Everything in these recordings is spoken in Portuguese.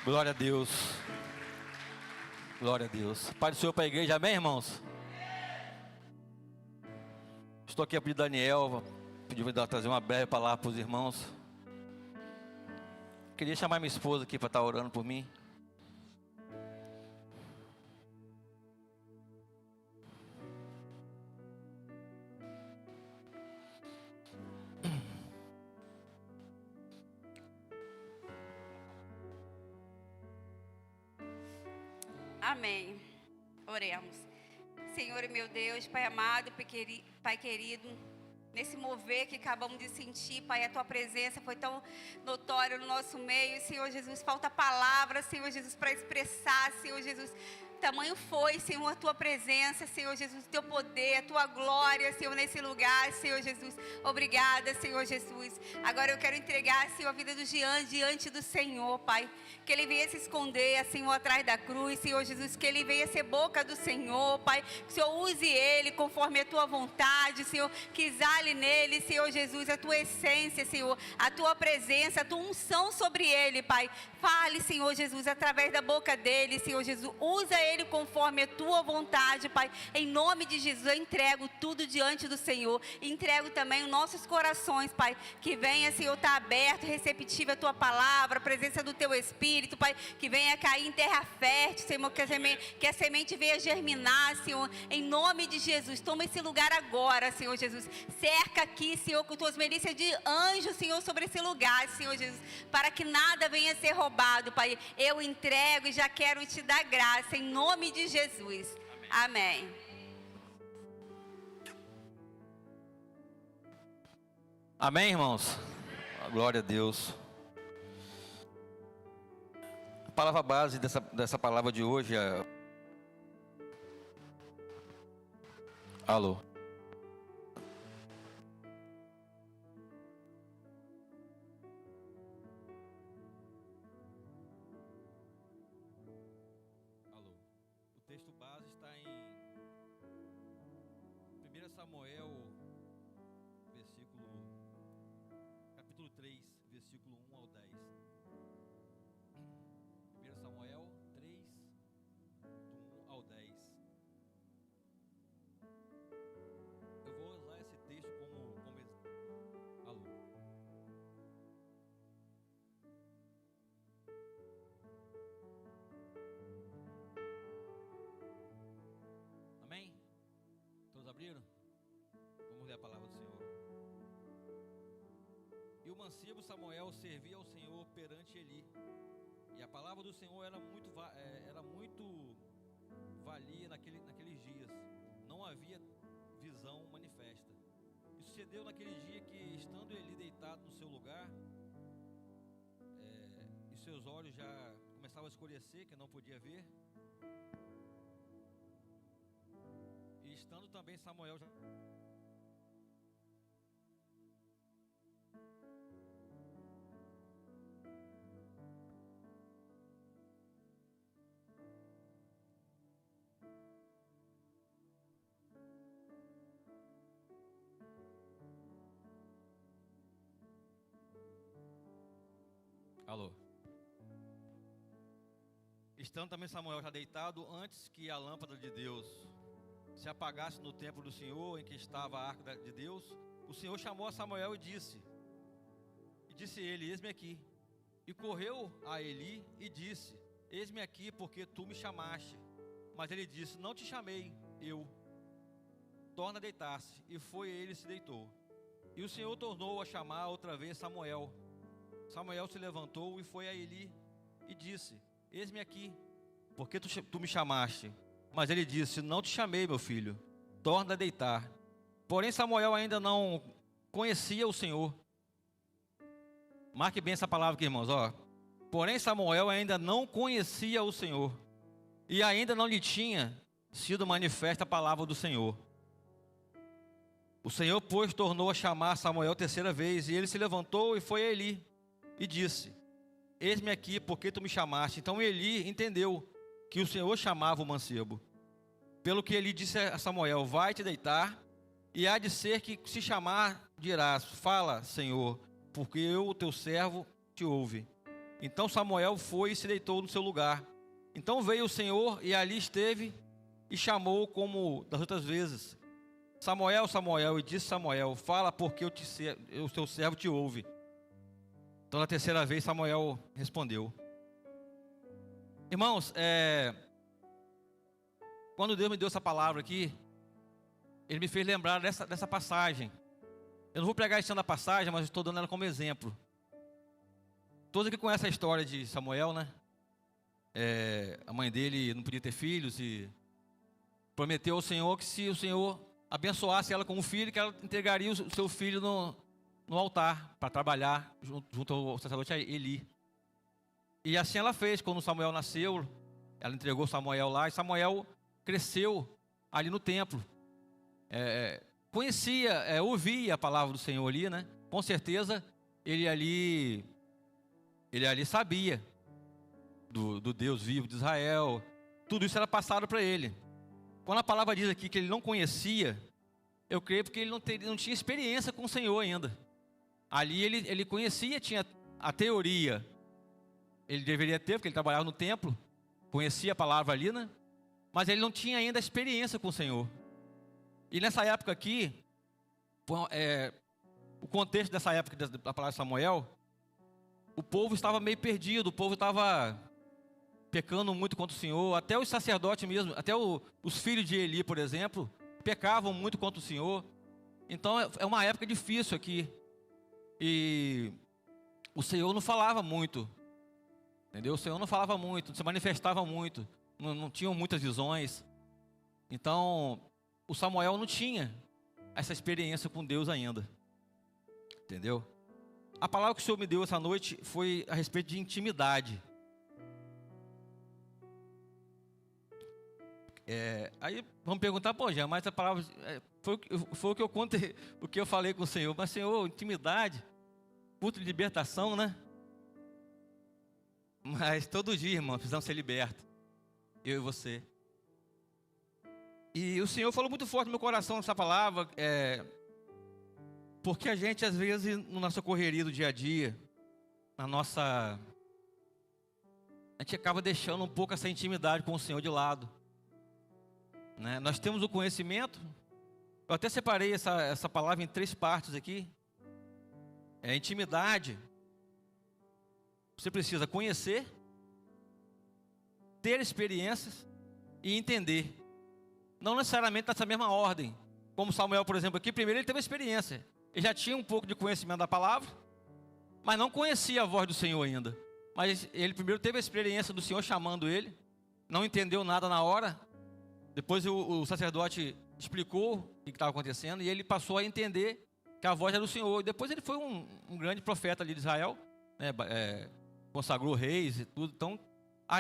Glória a Deus. Glória a Deus. Pai do Senhor para a igreja, amém, irmãos? Estou aqui a pedir Daniel, pediu para trazer uma breve palavra para os irmãos. Queria chamar minha esposa aqui para estar orando por mim. Amém. Oremos. Senhor e meu Deus, Pai amado, Pai querido, nesse mover que acabamos de sentir, Pai, a Tua presença foi tão notória no nosso meio. Senhor Jesus, falta palavras, Senhor Jesus, para expressar, Senhor Jesus. Tamanho foi, Senhor, a Tua presença, Senhor Jesus, o Teu poder, a Tua glória, Senhor, nesse lugar, Senhor Jesus. Obrigada, Senhor Jesus. Agora eu quero entregar, Senhor, a vida do Jean diante do Senhor, Pai. Que ele venha se esconder, Senhor, atrás da cruz, Senhor Jesus. Que ele venha ser boca do Senhor, Pai. Que o Senhor use ele conforme a Tua vontade, Senhor. Que exale nele, Senhor Jesus, a Tua essência, Senhor. A Tua presença, a Tua unção sobre ele, Pai. Fale, Senhor Jesus, através da boca dele, Senhor Jesus. Usa ele conforme a Tua vontade, Pai. Em nome de Jesus, eu entrego tudo diante do Senhor. Entrego também os nossos corações, Pai. Que venha, Senhor, estar aberto, receptivo à Tua palavra, a presença do Teu Espírito, Pai. Que venha cair em terra fértil, Senhor. Que a semente venha germinar, Senhor. Em nome de Jesus. Toma esse lugar agora, Senhor Jesus. Cerca aqui, Senhor, com Tuas milícias de anjos, Senhor, sobre esse lugar, Senhor Jesus. Para que nada venha ser roubado, Pai. Eu entrego e já quero Te dar graça. Em nome de Jesus. Amém. Amém, irmãos? Glória a Deus. A palavra base dessa palavra de hoje é... Alô? Alô? O texto base está em 1 Samuel, capítulo 3, versículo 1 ao 10. 1 Samuel 3, do 1 ao 10. Eu vou usar esse texto como alô. Amém? Todos abriram? Vamos ler a palavra do Senhor. E o mancebo Samuel servia ao Senhor perante Eli. E a palavra do Senhor era muito valia naqueles dias. Não havia visão manifesta. E sucedeu naquele dia que, estando Eli deitado no seu lugar, e seus olhos já começavam a escurecer, que não podia ver, e estando também Samuel já... Alô? Estando também Samuel já deitado, antes que a lâmpada de Deus se apagasse no templo do Senhor, em que estava a arca de Deus, o Senhor chamou a Samuel e disse ele: eis-me aqui. E correu a Eli e disse: eis-me aqui, porque tu me chamaste. Mas ele disse: não te chamei, eu. Torna a deitar-se. E foi ele e se deitou. E o Senhor tornou a chamar outra vez Samuel. Samuel se levantou e foi a Eli e disse: eis-me aqui, porque tu me chamaste. Mas ele disse: não te chamei, meu filho, torna a deitar. Porém Samuel ainda não conhecia o Senhor. Marque bem essa palavra aqui, irmãos, ó. Porém Samuel ainda não conhecia o Senhor, e ainda não lhe tinha sido manifesta a palavra do Senhor. O Senhor, pois, tornou a chamar Samuel terceira vez, e ele se levantou e foi a Eli e disse: eis-me aqui, porque tu me chamaste. Então Eli entendeu que o Senhor chamava o mancebo. Pelo que Eli disse a Samuel: vai te deitar, e há de ser que, se chamar, dirás: fala, Senhor, porque eu, o teu servo, te ouve. Então Samuel foi e se deitou no seu lugar. Então veio o Senhor e ali esteve e chamou como das outras vezes: Samuel, Samuel. E disse Samuel: fala, porque o teu servo te ouve. Então na terceira vez Samuel respondeu. Irmãos, quando Deus me deu essa palavra aqui, Ele me fez lembrar dessa passagem. Eu não vou pregar esse ano da passagem, mas estou dando ela como exemplo. Todos aqui conhecem a história de Samuel, né? A mãe dele não podia ter filhos e prometeu ao Senhor que se o Senhor abençoasse ela com um filho, que ela entregaria o seu filho no altar para trabalhar junto ao sacerdote Eli. E assim ela fez. Quando Samuel nasceu, ela entregou Samuel lá, e Samuel cresceu ali no templo. Conhecia, ouvia a palavra do Senhor ali, né? Com certeza ele ali sabia do Deus vivo de Israel. Tudo isso era passado para ele. Quando a palavra diz aqui que ele não conhecia, eu creio porque ele não tinha experiência com o Senhor ainda. Ali ele conhecia, tinha a teoria. Ele deveria ter, porque ele trabalhava no templo, conhecia a palavra ali, né? Mas ele não tinha ainda a experiência com o Senhor. E nessa época aqui, o contexto dessa época da palavra de Samuel, o povo estava meio perdido, o povo estava pecando muito contra o Senhor, até os sacerdotes mesmo, até os filhos de Eli, por exemplo, pecavam muito contra o Senhor. Então é uma época difícil aqui. E o Senhor não falava muito, entendeu? O Senhor não falava muito, não se manifestava muito, não tinham muitas visões. Então o Samuel não tinha essa experiência com Deus ainda, entendeu? A palavra que o Senhor me deu essa noite foi a respeito de intimidade. Aí vamos perguntar, pô, Jean, mas a palavra foi o que eu contei, o que eu falei com o Senhor. Mas Senhor, intimidade, culto de libertação, né? Mas todo dia, irmão, precisamos ser libertos, eu e você. E o Senhor falou muito forte no meu coração essa palavra, porque a gente às vezes, na nossa correria do dia a dia, a gente acaba deixando um pouco essa intimidade com o Senhor de lado, né? Nós temos o conhecimento. Eu até separei essa palavra em 3 partes aqui. Intimidade. Você precisa conhecer, ter experiências e entender. Não necessariamente nessa mesma ordem. Como Samuel, por exemplo, aqui, primeiro ele teve experiência. Ele já tinha um pouco de conhecimento da palavra, mas não conhecia a voz do Senhor ainda. Mas ele primeiro teve a experiência do Senhor chamando ele, não entendeu nada na hora. Depois o sacerdote explicou o que estava acontecendo e ele passou a entender que a voz era do Senhor. E depois ele foi um grande profeta ali de Israel, né? Consagrou reis e tudo. Então,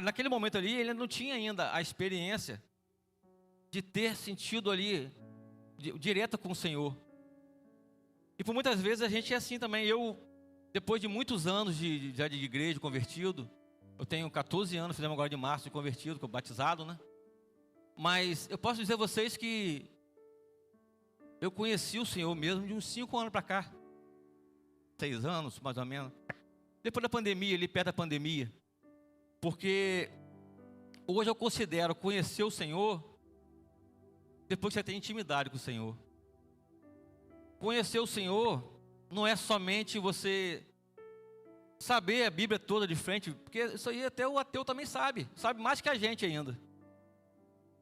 naquele momento ali, ele não tinha ainda a experiência de ter sentido ali direta com o Senhor. E por muitas vezes a gente é assim também. Eu, depois de muitos anos de igreja, convertido, eu tenho 14 anos, fizemos agora de março de convertido, batizado, né? Mas eu posso dizer a vocês que eu conheci o Senhor mesmo de uns 5 anos para cá. 6 anos, mais ou menos. Depois da pandemia, ali perto da pandemia. Porque hoje eu considero conhecer o Senhor depois que você tem intimidade com o Senhor. Conhecer o Senhor não é somente você saber a Bíblia toda de frente, porque isso aí até o ateu também sabe mais que a gente ainda.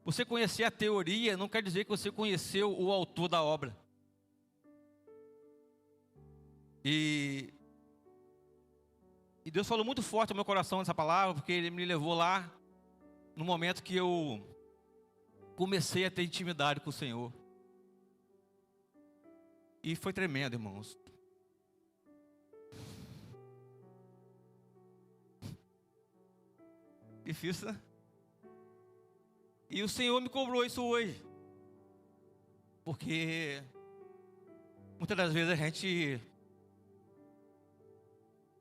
Você conhecer a teoria não quer dizer que você conheceu o autor da obra. E Deus falou muito forte no meu coração nessa palavra, porque Ele me levou lá no momento que eu comecei a ter intimidade com o Senhor. E foi tremendo, irmãos. Difícil, né? E o Senhor me cobrou isso hoje. Porque muitas das vezes a gente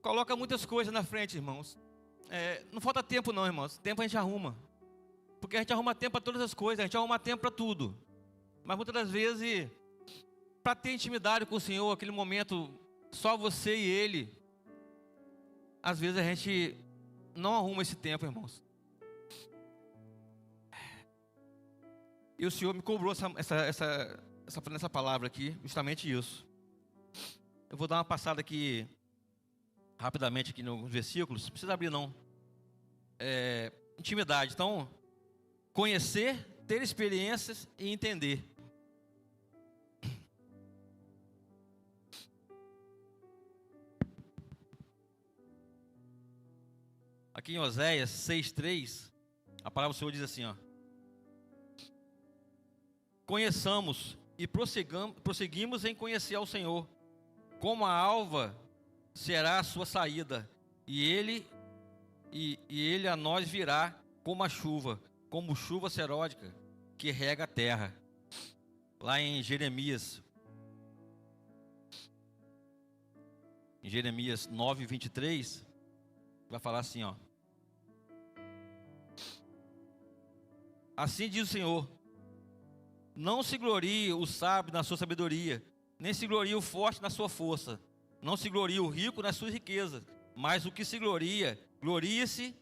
coloca muitas coisas na frente, irmãos. Não falta tempo não, irmãos. Tempo a gente arruma. Porque a gente arruma tempo para todas as coisas. A gente arruma tempo para tudo. Mas muitas das vezes, para ter intimidade com o Senhor, aquele momento, só você e Ele, às vezes a gente não arruma esse tempo, irmãos. E o Senhor me cobrou essa palavra aqui, justamente isso. Eu vou dar uma passada aqui, rapidamente, aqui nos versículos. Não precisa abrir, não. Intimidade. Então, conhecer, ter experiências e entender. Aqui em Oséias 6:3, a palavra do Senhor diz assim, ó: conheçamos e prosseguimos em conhecer ao Senhor. Como a alva será a sua saída, e ele a nós virá como a chuva, como chuva seródica que rega a terra. Lá em Jeremias 9:23, vai falar assim, ó: assim diz o Senhor: não se glorie o sábio na sua sabedoria, nem se glorie o forte na sua força, não se glorie o rico nas suas riquezas, mas o que se gloria, glorie-se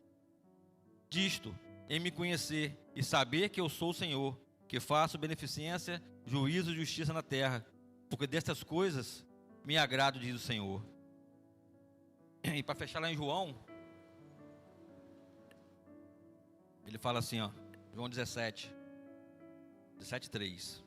disto, em me conhecer e saber que eu sou o Senhor, que faço beneficência, juízo e justiça na terra, porque destas coisas me agrado, diz o Senhor. E para fechar lá em João, ele fala assim, ó, João 17:3.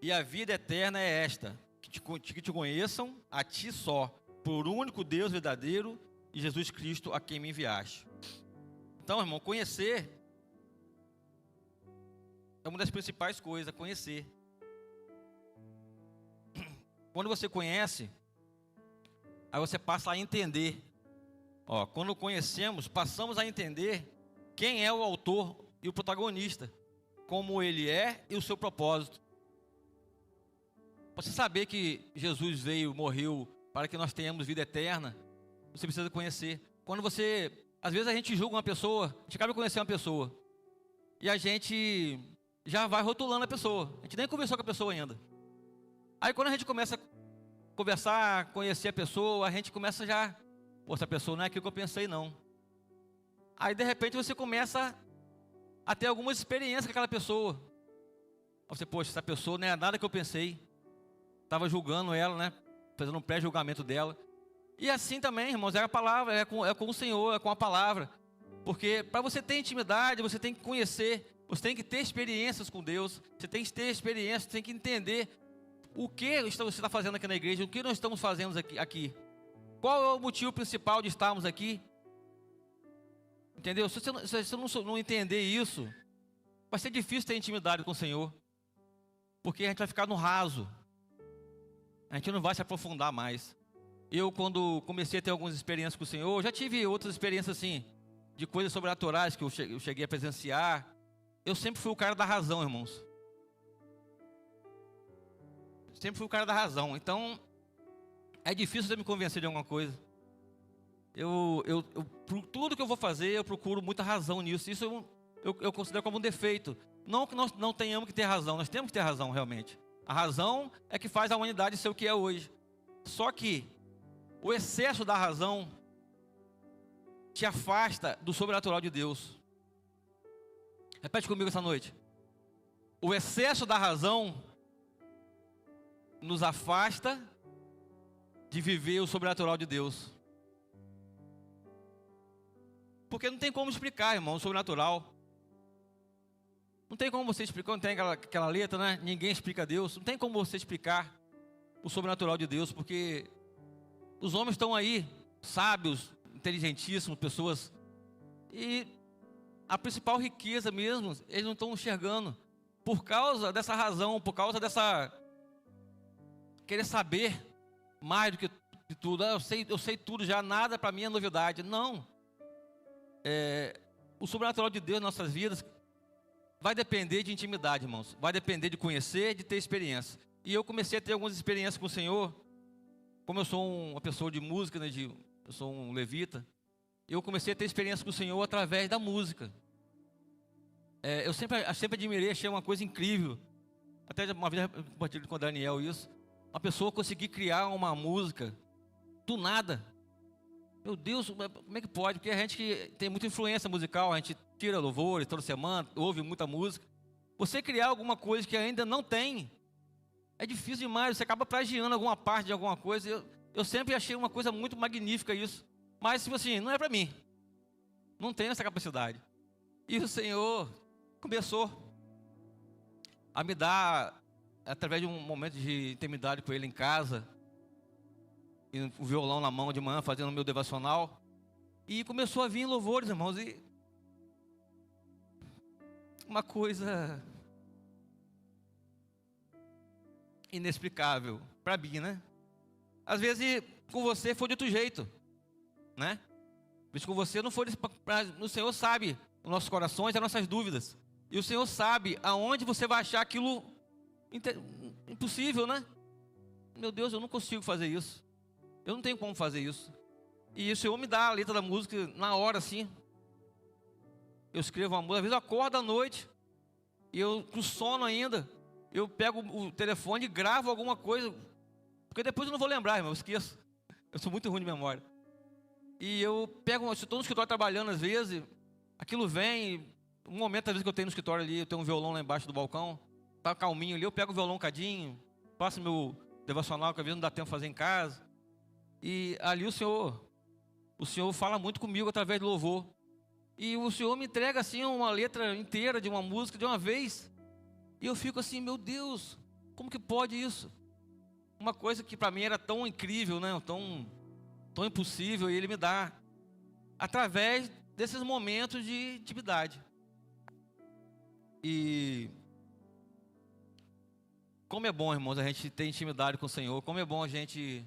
E a vida eterna é esta, que te conheçam a ti só, por único Deus verdadeiro e Jesus Cristo a quem me enviaste. Então, irmão, conhecer é uma das principais coisas, conhecer. Quando você conhece, aí você passa a entender. Ó, quando conhecemos, passamos a entender quem é o autor e o protagonista, como ele é e o seu propósito. Você saber que Jesus veio, morreu para que nós tenhamos vida eterna, você precisa conhecer. Quando você, às vezes a gente julga uma pessoa, a gente acaba de conhecer uma pessoa, e a gente já vai rotulando a pessoa, a gente nem conversou com a pessoa ainda. Aí quando a gente começa a conversar, conhecer a pessoa, a gente começa já, pô, essa pessoa não é aquilo que eu pensei não. Aí de repente você começa a ter algumas experiências com aquela pessoa. Você, poxa, essa pessoa não é nada que eu pensei. Estava julgando ela, né? Fazendo um pré-julgamento dela. E assim também, irmãos, é a palavra, é com o Senhor, é com a palavra. Porque para você ter intimidade, você tem que conhecer, você tem que ter experiências com Deus, você tem que ter experiências, você tem que entender o que você está fazendo aqui na igreja, o que nós estamos fazendo aqui. Qual é o motivo principal de estarmos aqui? Entendeu? Se você não entender isso, vai ser difícil ter intimidade com o Senhor. Porque a gente vai ficar no raso. A gente não vai se aprofundar mais. Eu, quando comecei a ter algumas experiências com o Senhor, já tive outras experiências assim, de coisas sobrenaturais que eu cheguei a presenciar. Eu sempre fui o cara da razão, irmãos. Sempre fui o cara da razão. Então, é difícil você me convencer de alguma coisa. Tudo que eu vou fazer, eu procuro muita razão nisso. Isso eu considero como um defeito. Não que nós não tenhamos que ter razão, nós temos que ter razão realmente. A razão é que faz a humanidade ser o que é hoje. Só que o excesso da razão te afasta do sobrenatural de Deus. Repete comigo essa noite. O excesso da razão nos afasta de viver o sobrenatural de Deus. Porque não tem como explicar, irmão, o sobrenatural. Não tem como você explicar, não tem aquela letra, né? Ninguém explica Deus. Não tem como você explicar o sobrenatural de Deus, porque os homens estão aí, sábios, inteligentíssimos, pessoas, e a principal riqueza mesmo, eles não estão enxergando, por causa dessa razão, por causa dessa querer saber mais do que de tudo. Eu sei tudo já, nada para mim é novidade. Não. O sobrenatural de Deus em nossas vidas vai depender de intimidade, irmãos. Vai depender de conhecer, de ter experiência. E eu comecei a ter algumas experiências com o Senhor. Como eu sou uma pessoa de música, né, eu sou um levita, eu comecei a ter experiência com o Senhor através da música. Eu sempre admirei, achei uma coisa incrível. Até uma vez eu compartilhei com o Daniel isso. Uma pessoa conseguir criar uma música do nada. Meu Deus, como é que pode? Porque a gente que tem muita influência musical, a gente tira louvores toda semana, ouve muita música. Você criar alguma coisa que ainda não tem, é difícil demais. Você acaba plagiando alguma parte de alguma coisa. Eu sempre achei uma coisa muito magnífica isso. Mas, tipo assim, não é para mim. Não tenho essa capacidade. E o Senhor começou a me dar, através de um momento de intimidade com Ele em casa, e o violão na mão de manhã, fazendo o meu devocional, e começou a vir louvores, irmãos, e uma coisa inexplicável para mim, né? Às vezes com você foi de outro jeito, né? Às vezes com você não foi, o Senhor sabe os nossos corações, as nossas dúvidas, e o Senhor sabe aonde você vai achar aquilo impossível, né? Meu Deus, eu não consigo fazer isso. Eu não tenho como fazer isso. E o Senhor me dá a letra da música na hora, assim. Eu escrevo uma música, às vezes eu acordo à noite, e eu com sono ainda, eu pego o telefone e gravo alguma coisa, porque depois eu não vou lembrar, irmão, eu esqueço. Eu sou muito ruim de memória. E eu pego, eu estou no escritório trabalhando às vezes, aquilo vem, um momento às vezes que eu tenho no escritório ali, eu tenho um violão lá embaixo do balcão, tá calminho ali, eu pego o violão um cadinho, faço meu devocional, que às vezes não dá tempo de fazer em casa. E ali o Senhor fala muito comigo através do louvor. E o Senhor me entrega assim uma letra inteira de uma música de uma vez. E eu fico assim, meu Deus, como que pode isso? Uma coisa que para mim era tão incrível, né? Tão impossível, e Ele me dá através desses momentos de intimidade. E como é bom, irmãos, a gente ter intimidade com o Senhor. Como é bom a gente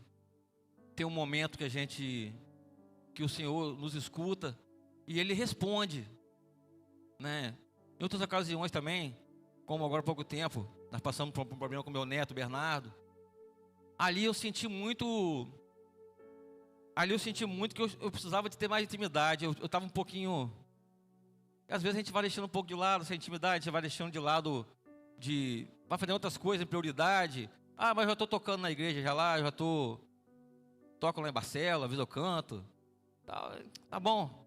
ter um momento que o Senhor nos escuta e Ele responde, né? Em outras ocasiões também, como agora há pouco tempo, nós passamos por um problema com meu neto, Bernardo. Ali eu senti muito que eu precisava de ter mais intimidade. Eu estava um pouquinho... Às vezes a gente vai deixando um pouco de lado essa intimidade, a gente vai deixando de lado, vai fazendo outras coisas em prioridade. Ah, mas eu já estou tocando na igreja toco lá em Barcelos, às vezes eu canto. Tá bom.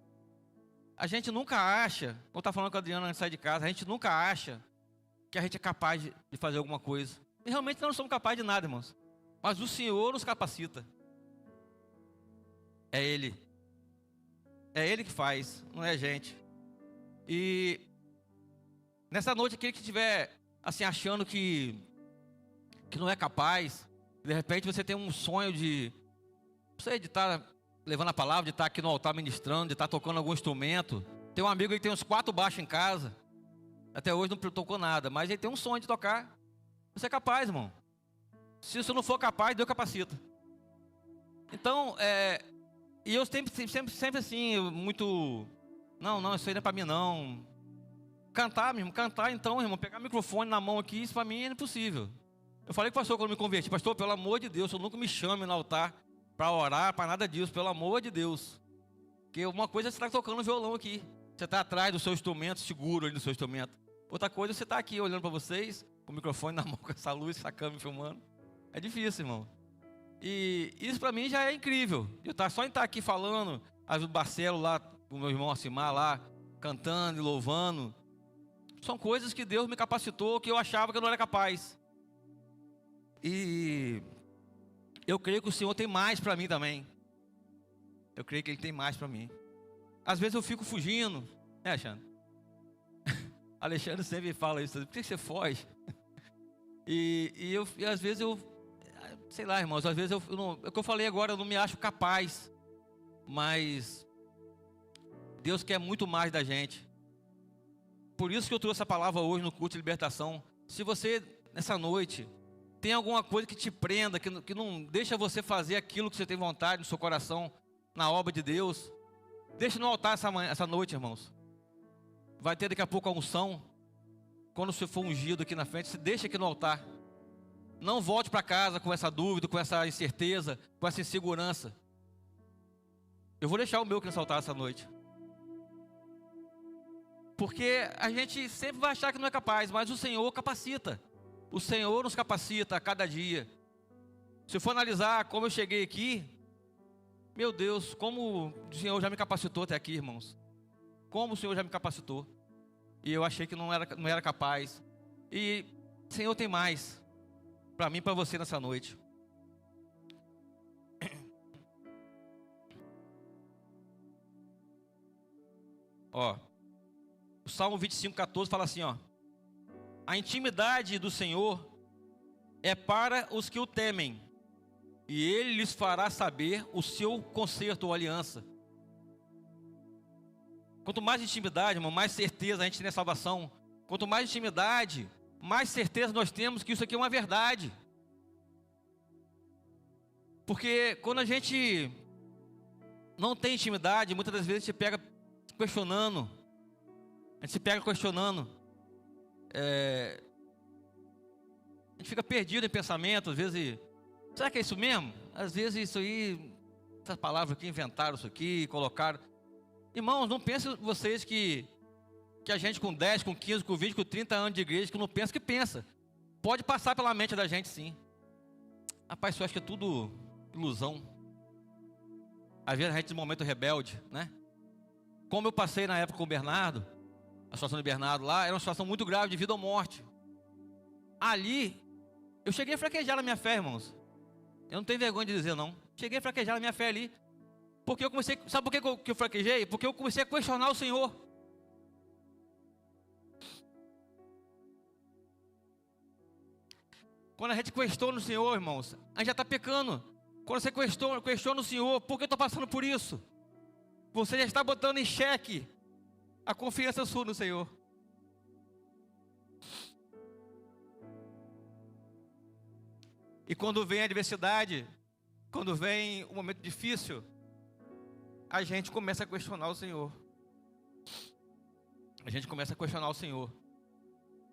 A gente nunca acha, quando está falando com a Adriana antes de sair de casa, a gente nunca acha que a gente é capaz de fazer alguma coisa. E realmente nós não somos capazes de nada, irmãos. Mas o Senhor nos capacita. É Ele. É Ele que faz, não é a gente. E nessa noite, aquele que estiver assim, achando que não é capaz, de repente você tem um sonho de estar levando a palavra, de estar aqui no altar ministrando, de estar tocando algum instrumento. Tem um amigo que tem uns 4 baixos em casa, até hoje não tocou nada, mas ele tem um sonho de tocar. Você é capaz, irmão. Se você não for capaz, Deus capacita. Então, e eu sempre assim, muito... Não, isso aí não é para mim não. Cantar então, irmão, pegar o microfone na mão aqui, isso para mim é impossível. Eu falei com o pastor quando me converti, pastor, pelo amor de Deus, eu nunca me chame no altar para orar, para nada disso, pelo amor de Deus. Porque uma coisa é você estar tocando violão aqui, você está atrás do seu instrumento, seguro ali no seu instrumento. Outra coisa é você estar aqui olhando para vocês, com o microfone na mão, com essa luz, essa câmera filmando. É difícil, irmão. E isso para mim já é incrível. Só em estar aqui falando, às vezes o Barcelo lá, com o meu irmão Acimar lá, cantando e louvando. São coisas que Deus me capacitou, que eu achava que eu não era capaz. E eu creio que o Senhor tem mais para mim também. Eu creio que Ele tem mais para mim. Às vezes eu fico fugindo, né, Alexandre? Alexandre sempre fala isso, por que você foge? E às vezes eu, sei lá, irmãos, às vezes é o que eu falei agora, eu não me acho capaz. Mas Deus quer muito mais da gente. Por isso que eu trouxe essa palavra hoje no culto de libertação. Se você, nessa noite, tem alguma coisa que te prenda, que não deixa você fazer aquilo que você tem vontade no seu coração, na obra de Deus, deixa no altar essa noite, irmãos. Vai ter daqui a pouco a unção. Quando você for ungido aqui na frente, se deixa aqui no altar. Não volte para casa com essa dúvida, com essa incerteza, com essa insegurança. Eu vou deixar o meu aqui nesse altar essa noite. Porque a gente sempre vai achar que não é capaz, mas o Senhor capacita. O Senhor nos capacita a cada dia. Se eu for analisar como eu cheguei aqui, meu Deus, como o Senhor já me capacitou até aqui, irmãos. Como o Senhor já me capacitou. E eu achei que não era capaz. E o Senhor tem mais para mim e para você nessa noite. Ó, o Salmo 25:14 fala assim, ó: a intimidade do Senhor é para os que o temem, e Ele lhes fará saber o seu conserto ou aliança. Quanto mais intimidade, irmão, mais certeza a gente tem na salvação. Quanto mais intimidade, mais certeza nós temos que isso aqui é uma verdade. Porque quando a gente não tem intimidade, muitas das vezes a gente pega questionando. A gente se pega questionando. A gente fica perdido em pensamento, às vezes. Será que é isso mesmo? Às vezes isso aí, essas palavras aqui, inventaram isso aqui, colocaram. Irmãos, não pensem vocês que a gente com 10, com 15, com 20, com 30 anos de igreja, que não pensa, que pensa. Pode passar pela mente da gente, sim. Rapaz, eu acho que é tudo ilusão. Às vezes a gente, no momento rebelde, né? Como eu passei na época com o Bernardo, a situação do Bernardo lá, era uma situação muito grave de vida ou morte. Ali, eu cheguei a fraquejar na minha fé, irmãos. Eu não tenho vergonha de dizer, não. Cheguei a fraquejar na minha fé ali. Porque eu comecei, sabe por que eu fraquejei? Porque eu comecei a questionar o Senhor. Quando a gente questiona o Senhor, irmãos, a gente já está pecando. Quando você questiona o Senhor, por que eu estou passando por isso? Você já está botando em xeque a confiança sua no Senhor. E quando vem a adversidade, quando vem o momento difícil, a gente começa a questionar o Senhor. A gente começa a questionar o Senhor.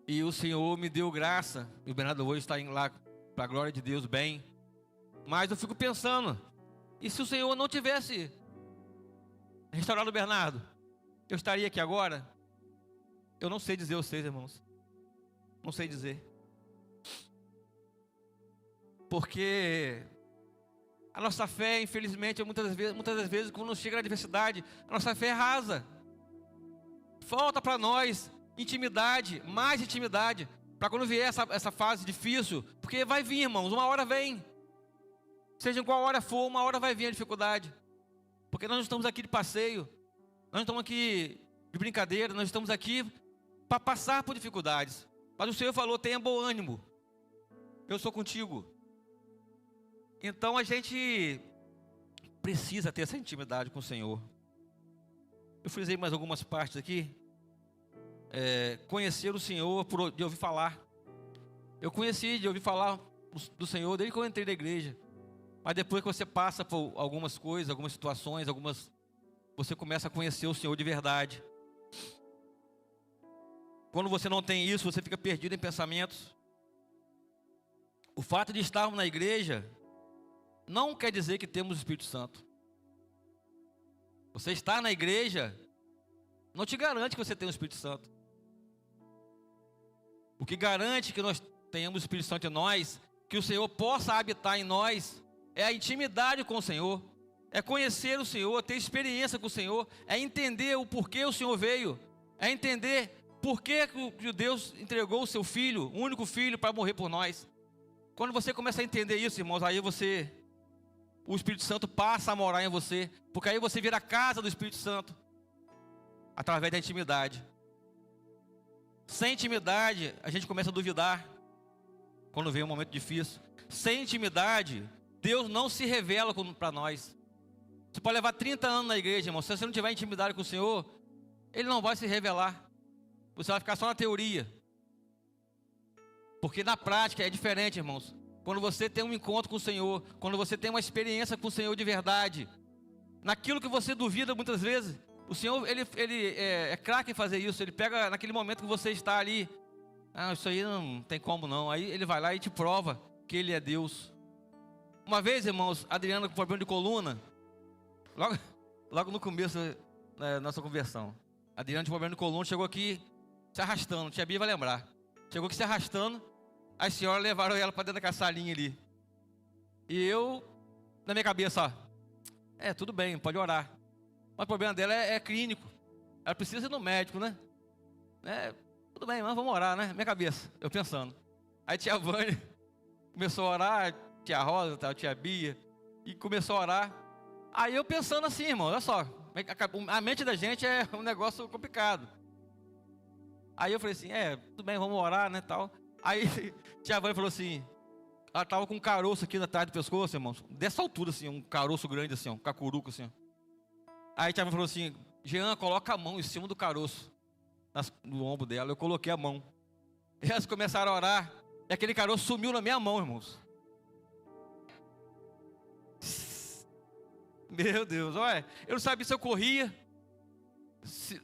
E o Senhor me deu graça. E o Bernardo hoje está indo lá para a glória de Deus bem. Mas eu fico pensando, e se o Senhor não tivesse restaurado o Bernardo, eu estaria aqui agora? Eu não sei dizer vocês, irmãos. Não sei dizer. Porque a nossa fé, infelizmente, muitas das vezes, quando chega na adversidade, a nossa fé é rasa. Falta para nós intimidade, mais intimidade, para quando vier essa fase difícil, porque vai vir, irmãos, uma hora vem. Seja em qual hora for, uma hora vai vir a dificuldade. Porque nós não estamos aqui de passeio, nós não estamos aqui de brincadeira, nós estamos aqui para passar por dificuldades. Mas o Senhor falou, tenha bom ânimo, eu sou contigo. Então a gente precisa ter essa intimidade com o Senhor. Eu frisei mais algumas partes aqui. Conhecer o Senhor de ouvir falar. Eu conheci de ouvir falar do Senhor desde que eu entrei na igreja. Mas depois que você passa por algumas coisas, algumas situações, você começa a conhecer o Senhor de verdade. Quando você não tem isso, você fica perdido em pensamentos. O fato de estarmos na igreja não quer dizer que temos o Espírito Santo. Você estar na igreja não te garante que você tem o Espírito Santo. O que garante que nós tenhamos o Espírito Santo em nós, que o Senhor possa habitar em nós, é a intimidade com o Senhor, é conhecer o Senhor, ter experiência com o Senhor, é entender o porquê o Senhor veio, é entender por que Deus entregou o seu Filho, o único Filho, para morrer por nós. Quando você começa a entender isso, irmãos, aí o Espírito Santo passa a morar em você, porque aí você vira a casa do Espírito Santo, através da intimidade. Sem intimidade, a gente começa a duvidar, quando vem um momento difícil. Sem intimidade, Deus não se revela para nós. Você pode levar 30 anos na igreja, irmão, se você não tiver intimidade com o Senhor, Ele não vai se revelar. Você vai ficar só na teoria. Porque na prática é diferente, irmãos. Quando você tem um encontro com o Senhor, quando você tem uma experiência com o Senhor de verdade, naquilo que você duvida muitas vezes, o Senhor, ele é craque em fazer isso. Ele pega naquele momento que você está ali, isso aí não tem como não. Aí Ele vai lá e te prova que Ele é Deus. Uma vez, irmãos, Adriana com problema de coluna, logo no começo da nossa conversão, Adriana com problema de coluna, chegou aqui se arrastando, tia Bia vai lembrar. Chegou aqui se arrastando, as senhoras levaram ela para dentro daquela salinha ali. E eu, na minha cabeça, tudo bem, pode orar. Mas o problema dela é clínico. Ela precisa ir no médico, né? Tudo bem, mas vamos orar, né? Minha cabeça, eu pensando. Aí tia Vânia começou a orar, tia Rosa, tia Bia, e começou a orar. Aí eu pensando assim, irmão, olha só, a mente da gente é um negócio complicado. Aí eu falei assim, tudo bem, vamos orar, né, tal. Aí tia Vânia falou assim, ela estava com um caroço aqui atrás do pescoço, irmão, dessa altura assim, um caroço grande assim, um cacuruco assim. Aí tia Vânia falou assim, Jean, coloca a mão em cima do caroço, no ombro dela. Eu coloquei a mão. E elas começaram a orar, e aquele caroço sumiu na minha mão, irmãos. Meu Deus, olha, eu não sabia se eu corria, se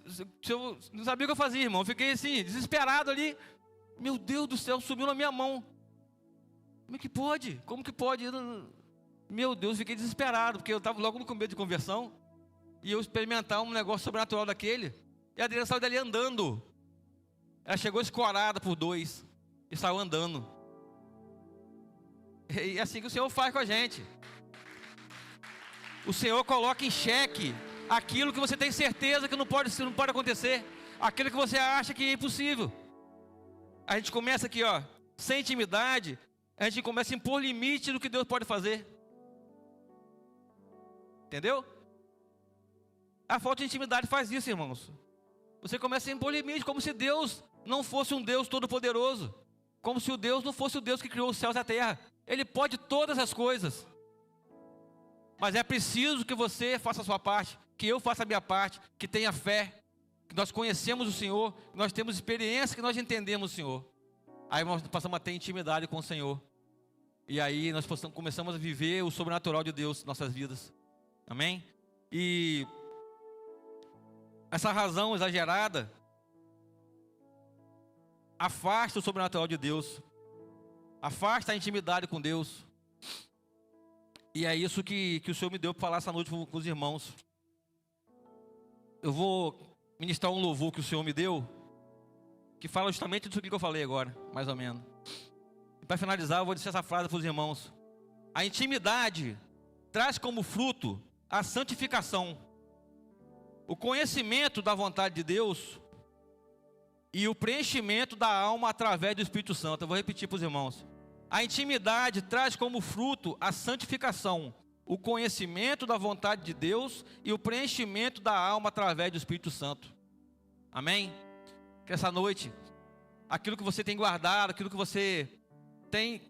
eu não sabia o que eu fazia, irmão. Eu fiquei assim, desesperado ali. Meu Deus do céu, subiu na minha mão. Como é que pode? Como que pode? Meu Deus, fiquei desesperado, porque eu estava logo no começo de conversão, e eu experimentar um negócio sobrenatural daquele. E a Adriana saiu dali andando. Ela chegou escorada por 2 e saiu andando. E é assim que o Senhor faz com a gente. O Senhor coloca em xeque aquilo que você tem certeza que não pode acontecer, aquilo que você acha que é impossível. A gente começa aqui, sem intimidade, a gente começa a impor limite do que Deus pode fazer. Entendeu? A falta de intimidade faz isso, irmãos. Você começa a impor limite, como se Deus não fosse um Deus todo-poderoso, como se o Deus não fosse o Deus que criou os céus e a terra. Ele pode todas as coisas. Mas é preciso que você faça a sua parte, que eu faça a minha parte, que tenha fé, que nós conhecemos o Senhor, que nós temos experiência, que nós entendemos o Senhor. Aí nós passamos a ter intimidade com o Senhor. E aí nós começamos a viver o sobrenatural de Deus em nossas vidas. Amém? E essa razão exagerada afasta o sobrenatural de Deus, afasta a intimidade com Deus. E é isso que o Senhor me deu para falar essa noite com os irmãos. Eu vou ministrar um louvor que o Senhor me deu, que fala justamente disso que eu falei agora, mais ou menos. E para finalizar, eu vou dizer essa frase para os irmãos. A intimidade traz como fruto a santificação, o conhecimento da vontade de Deus e o preenchimento da alma através do Espírito Santo. Eu vou repetir para os irmãos. A intimidade traz como fruto a santificação, o conhecimento da vontade de Deus e o preenchimento da alma através do Espírito Santo. Amém? Que essa noite, aquilo que você tem guardado, aquilo que você tem,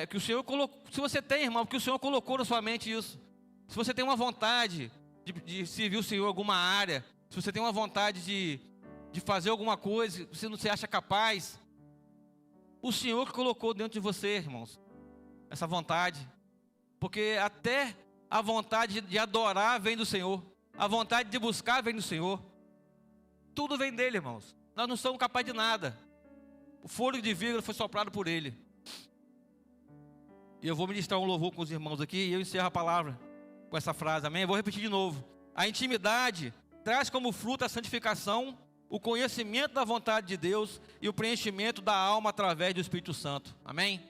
que o Senhor colocou, se você tem, irmão, que o Senhor colocou na sua mente isso. Se você tem uma vontade de servir o Senhor em alguma área, se você tem uma vontade de fazer alguma coisa, você não se acha capaz, o Senhor que colocou dentro de você, irmãos, essa vontade. Porque até a vontade de adorar vem do Senhor, a vontade de buscar vem do Senhor. Tudo vem dele, irmãos. Nós não somos capazes de nada. O fôlego de vida foi soprado por ele. E eu vou ministrar um louvor com os irmãos aqui, e eu encerro a palavra com essa frase, amém? Eu vou repetir de novo. A intimidade traz como fruto a santificação, o conhecimento da vontade de Deus e o preenchimento da alma através do Espírito Santo. Amém?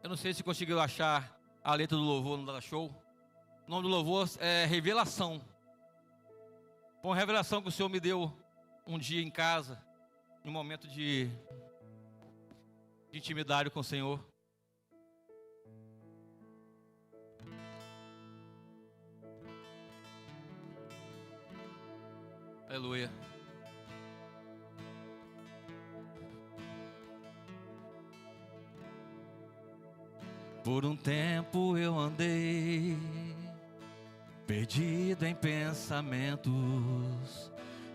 Eu não sei se conseguiu achar a letra do louvor no Dada Show. O nome do louvor é Revelação. Foi uma revelação que o Senhor me deu um dia em casa, num momento de intimidade com o Senhor. Aleluia. Por um tempo eu andei perdido em pensamentos,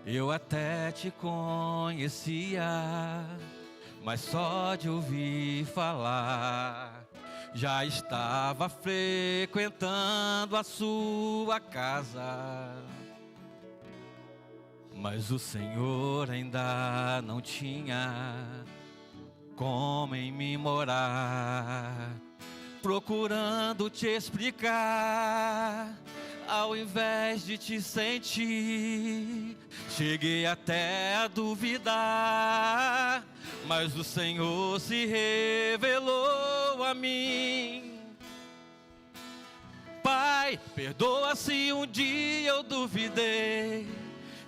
eu até te conhecia, mas só de ouvir falar. Já estava frequentando a sua casa, mas o Senhor ainda não tinha como em mim morar. Procurando te explicar, ao invés de te sentir, cheguei até a duvidar, mas o Senhor se revelou a mim. Pai, perdoa se um dia eu duvidei,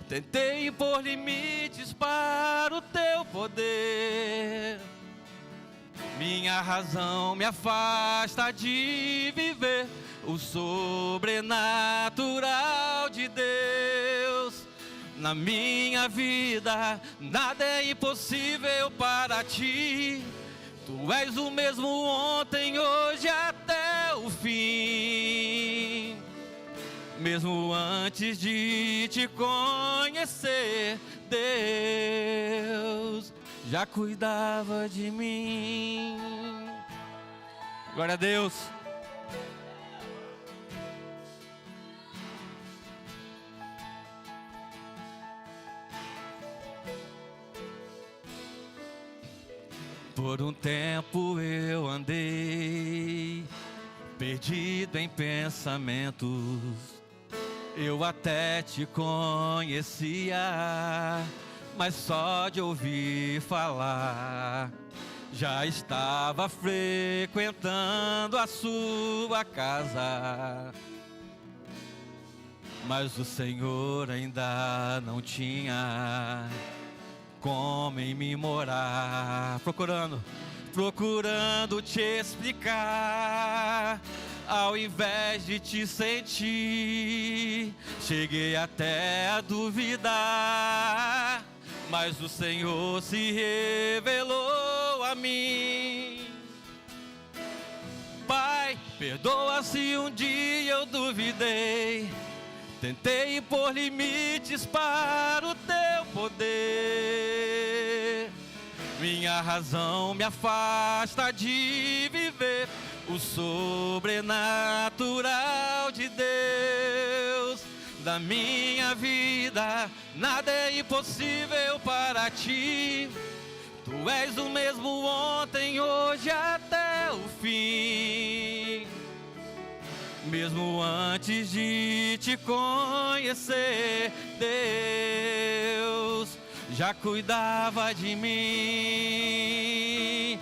tentei impor limites para o teu poder. Minha razão me afasta de viver o sobrenatural de Deus. Na minha vida, nada é impossível para ti. Tu és o mesmo ontem, hoje até o fim. Mesmo antes de te conhecer, Deus já cuidava de mim. Glória a Deus. Por um tempo eu andei perdido em pensamentos, eu até te conhecia, mas só de ouvir falar. Já estava frequentando a sua casa, mas o Senhor ainda não tinha como em mim morar. Procurando te explicar, ao invés de te sentir, cheguei até a duvidar, mas o Senhor se revelou a mim. Pai, perdoa se um dia eu duvidei, tentei impor limites para o teu poder. Minha razão me afasta de viver o sobrenatural de Deus. Da minha vida, nada é impossível para ti. Tu és o mesmo ontem, hoje até o fim. Mesmo antes de te conhecer, Deus já cuidava de mim.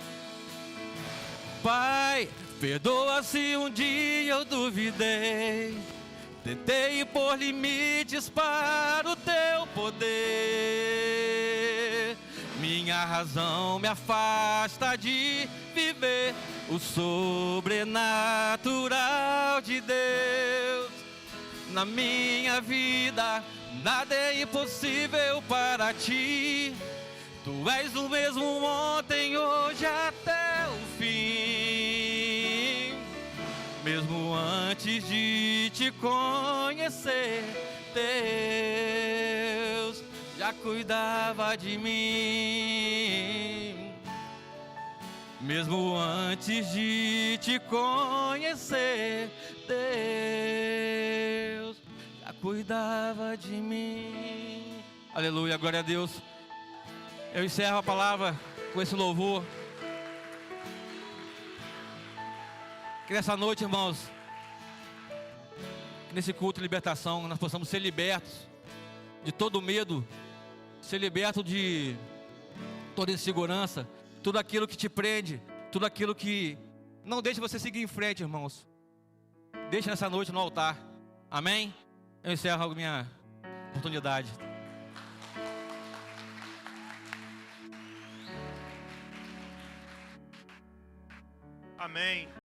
Pai, perdoa se um dia eu duvidei, tentei impor limites para o teu poder. Minha razão me afasta de viver o sobrenatural de Deus. Na minha vida, nada é impossível para ti. Tu és o mesmo ontem, hoje até o fim. Mesmo antes de te conhecer, Deus já cuidava de mim. Mesmo antes de te conhecer, Deus já cuidava de mim. Aleluia, glória a Deus. Eu encerro a palavra com esse louvor. Que nessa noite, irmãos, que nesse culto de libertação, nós possamos ser libertos de todo medo, ser libertos de toda insegurança, tudo aquilo que te prende, tudo aquilo que não deixa você seguir em frente, irmãos. Deixa nessa noite no altar. Amém? Eu encerro a minha oportunidade. Amém.